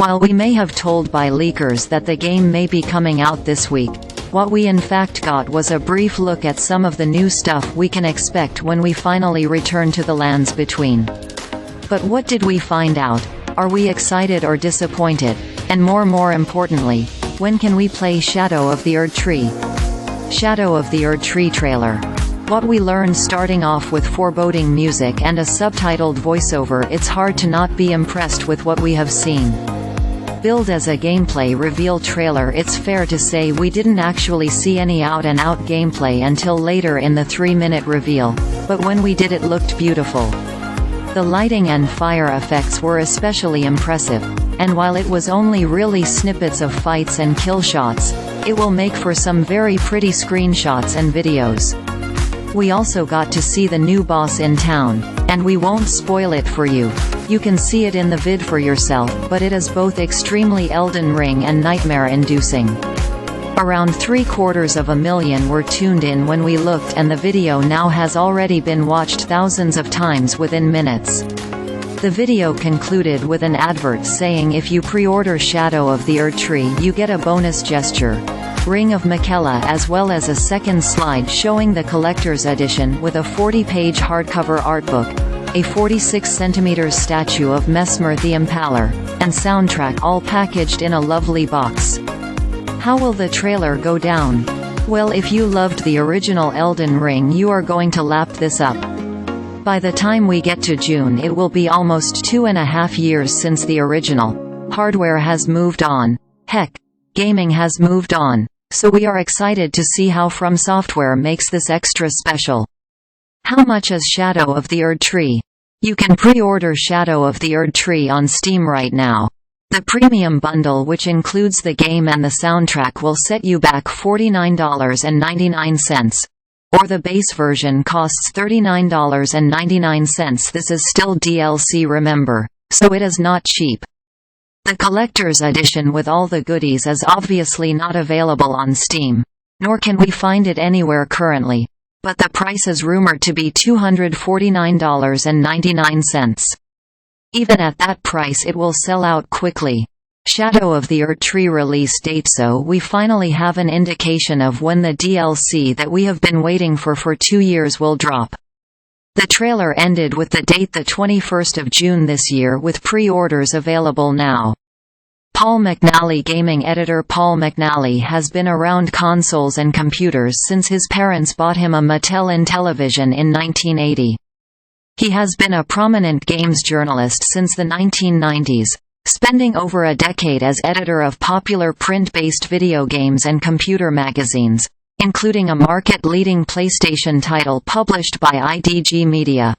While we may have told by leakers that the game may be coming out this week, what we in fact got was a brief look at some of the new stuff we can expect when we finally return to the lands between. But what did we find out? Are we excited or disappointed? And more importantly, when can we play Shadow of the Erdtree? Shadow of the Erdtree trailer. What we learned starting off with foreboding music and a subtitled voiceover. It's hard to not be impressed with what we have seen. Billed as a gameplay reveal trailer, it's fair to say we didn't actually see any out-and-out gameplay until later in the 3-minute reveal, but when we did it looked beautiful. The lighting and fire effects were especially impressive, and while it was only really snippets of fights and kill shots, it will make for some very pretty screenshots and videos. We also got to see the new boss in town, and we won't spoil it for you. You can see it in the vid for yourself, but it is both extremely Elden Ring and nightmare-inducing. Around 750,000 were tuned in when we looked, and the video now has already been watched thousands of times within minutes. The video concluded with an advert saying if you pre-order Shadow of the Erdtree you get a bonus gesture, Ring of Miquella, as well as a second slide showing the collector's edition with a 40-page hardcover artbook, a 46cm statue of Messmer the Impaler, and soundtrack, all packaged in a lovely box. How will the trailer go down? Well, if you loved the original Elden Ring you are going to lap this up. By the time we get to June it will be almost 2.5 years since the original. Hardware has moved on. Heck, gaming has moved on. So we are excited to see how FromSoftware makes this extra special. How much is Shadow of the Erdtree? You can pre-order Shadow of the Erdtree on Steam right now. The premium bundle, which includes the game and the soundtrack, will set you back $49.99. Or the base version costs $39.99. This is still DLC, remember, so it is not cheap. The collector's edition with all the goodies is obviously not available on Steam, nor can we find it anywhere currently, but the price is rumored to be $249.99. Even at that price it will sell out quickly. Shadow of the Erdtree release date. So we finally have an indication of when the DLC that we have been waiting for 2 years will drop. The trailer ended with the date, the 21st of June this year, with pre-orders available now. Paul McNallyGaming EditorPaul McNally has been around consoles and computers since his parents bought him a Mattel Intellivision in 1980. He has been a prominent games journalist since the 1990s, spending over a decade as editor of popular print-based video games and computer magazines, including a market-leading PlayStation title published by IDG Media.